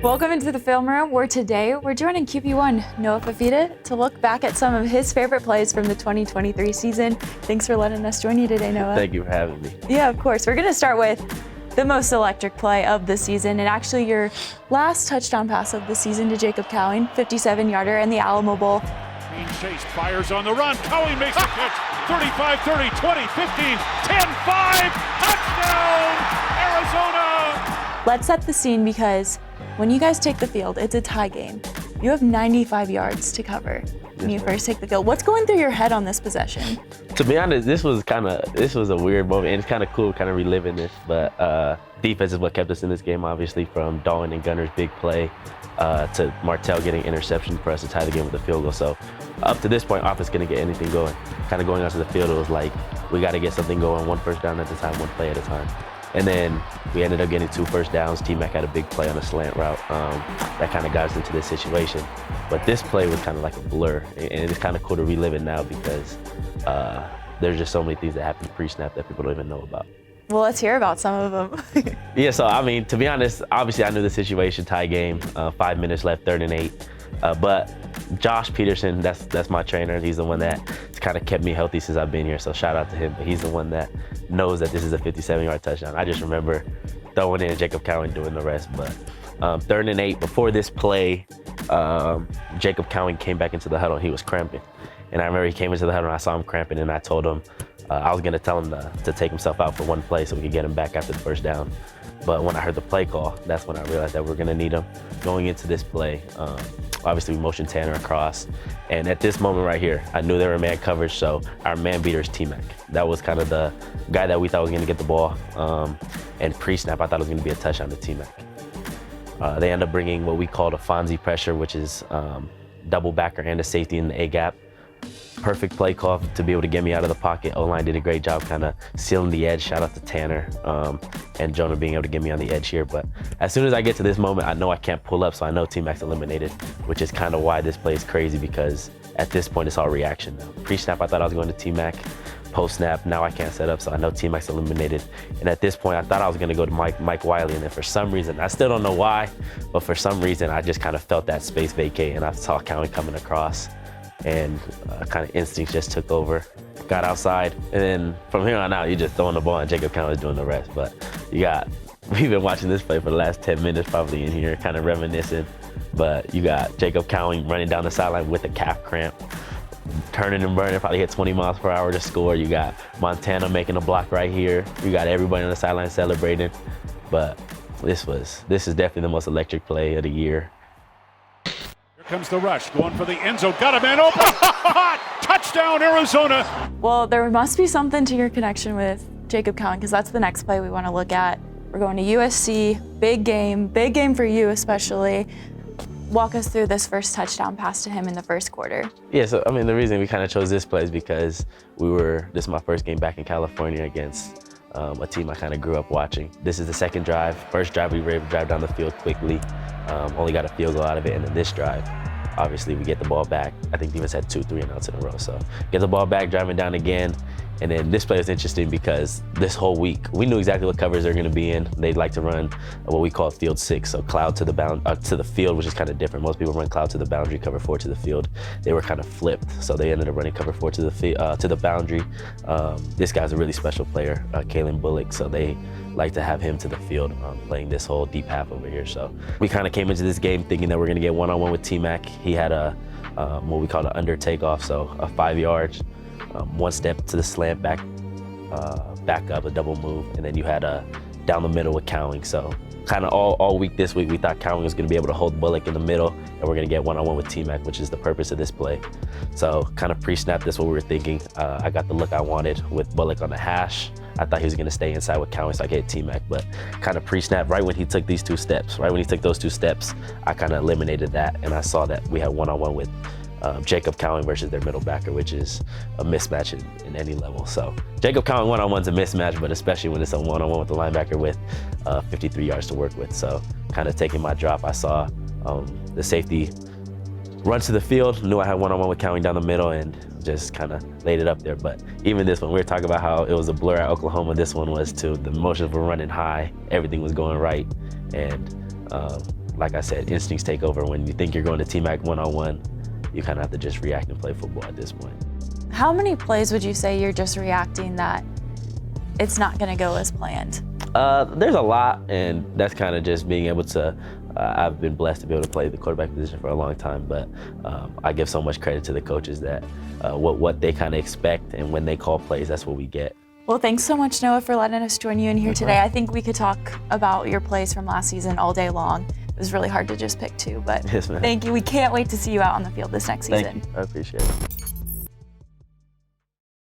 Welcome into the film room, where today we're joining QB1 Noah Fifita to look back at some of his favorite plays from the 2023 season. Thanks for letting us join you today, Noah. Thank you for having me. Yeah, of course. We're going to start with the most electric play of the season, and actually your last touchdown pass of the season to Jacob Cowing, 57-yarder in the Alamo Bowl. Being chased, fires on the run. Cowing makes the catch. 35, 30, 20, 15, 10, 5. Touchdown, Arizona! Let's set the scene, because when you guys take the field, it's a tie game. You have 95 yards to cover when you first take the field. What's going through your head on this possession? To be honest, this was a weird moment, and it's kind of cool kind of reliving this, but defense is what kept us in this game, obviously, from Dawn and Gunner's big play to Martell getting interception for us to tie the game with a field goal. So up to this point, offense couldn't get anything going. Kind of going onto the field, it was like, we got to get something going, one first down at a time, one play at a time. And then we ended up getting 2 first downs. T-Mac had a big play on a slant route that kind of got us into this situation. But this play was kind of like a blur, and it's kind of cool to relive it now, because there's just so many things that happen pre-snap that people don't even know about. Well, let's hear about some of them. Yeah, so I mean, to be honest, obviously I knew the situation, tie game, 5 minutes left, 3rd and 8. But Josh Peterson, that's my trainer. He's the one that kind of kept me healthy since I've been here, so shout out to him. But he's the one that knows that this is a 57-yard touchdown. I just remember throwing in Jacob Cowing doing the rest. But 3rd and 8, before this play, Jacob Cowing came back into the huddle and he was cramping. And I remember he came into the huddle and I saw him cramping, and I told him I was going to tell him to take himself out for one play so we could get him back after the first down. But when I heard the play call, that's when I realized that we're going to need him going into this play. Obviously, we motioned Tanner across. And at this moment right here, I knew they were man coverage, so our man beater is T-Mac. That was kind of the guy that we thought was going to get the ball. And pre-snap, I thought it was going to be a touchdown to T-Mac. They end up bringing what we called a Fonzie pressure, which is double backer and a safety in the A-gap. Perfect play call to be able to get me out of the pocket. O-line did a great job kind of sealing the edge. Shout out to Tanner and Jonah being able to get me on the edge here. But as soon as I get to this moment, I know I can't pull up, so I know T-Mac's eliminated, which is kind of why this play is crazy, because at this point, it's all reaction now. Pre-snap, I thought I was going to T-Mac. Post-snap, now I can't set up, so I know T-Mac's eliminated. And at this point, I thought I was going to go to Mike Wiley, and then for some reason, I still don't know why, but for some reason, I just kind of felt that space vacate, and I saw Cowing coming across. And kind of instincts just took over, got outside, and then from here on out, you're just throwing the ball and Jacob Cowing is doing the rest. But we've been watching this play for the last 10 minutes probably in here, kind of reminiscing. But you got Jacob Cowing running down the sideline with a calf cramp, turning and burning, probably hit 20 miles per hour to score. You got Montana making a block right here. You got everybody on the sideline celebrating. But this is definitely the most electric play of the year. Comes the rush, going for the end zone, got a man open, touchdown Arizona. Well, there must be something to your connection with Jacob Cowing, because that's the next play we want to look at. We're going to USC, big game for you especially. Walk us through this first touchdown pass to him in the first quarter. Yeah, so I mean, the reason we kind of chose this play is because this is my first game back in California against a team I kind of grew up watching. This is the second drive. First drive, we were able to drive down the field quickly. Only got a field goal out of it, and then this drive, obviously we get the ball back. I think defense had 2 3-and-outs in a row, so get the ball back, driving down again. And then this play was interesting because this whole week, we knew exactly what covers they're gonna be in. They'd like to run what we call field 6, so cloud to the field, which is kind of different. Most people run cloud to the boundary, cover 4 to the field. They were kind of flipped, so they ended up running cover 4 to the boundary. This guy's a really special player, Kalen Bullock, so they like to have him to the field, playing this whole deep half over here. So we kind of came into this game thinking that we're gonna get one-on-one with T-Mac. He had what we call an under takeoff, so a 5 yards, 1 step to the slant, back up, a double move, and then you had a down the middle with Cowing. So kind of all week this week, we thought Cowing was going to be able to hold Bullock in the middle, and we're going to get one-on-one with T-Mac, which is the purpose of this play. So kind of pre-snap, that's what we were thinking. I got the look I wanted with Bullock on the hash. I thought he was going to stay inside with Cowing, so I could hit T-Mac, but kind of pre-snap right when he took these 2 steps. Right when he took those 2 steps, I kind of eliminated that, and I saw that we had one-on-one with Jacob Cowing versus their middle backer, which is a mismatch in any level. So Jacob Cowing one-on-one's a mismatch, but especially when it's a one-on-one with the linebacker with 53 yards to work with. So kind of taking my drop, I saw the safety run to the field, knew I had one-on-one with Cowing down the middle, and just kind of laid it up there. But even this one, we were talking about how it was a blur at Oklahoma. This one was too. The motions were running high, everything was going right, and like I said, instincts take over. When you think you're going to T-Mac one-on-one, you kind of have to just react and play football at this point. How many plays would you say you're just reacting that it's not going to go as planned? There's a lot, and that's kind of just being able to, I've been blessed to be able to play the quarterback position for a long time, but I give so much credit to the coaches that what they kind of expect, and when they call plays, that's what we get. Well, thanks so much, Noah, for letting us join you in here today. I think we could talk about your plays from last season all day long. It was really hard to just pick two, but Yes, ma'am. thank you. We can't wait to see you out on the field this next season. Thank you. I appreciate it.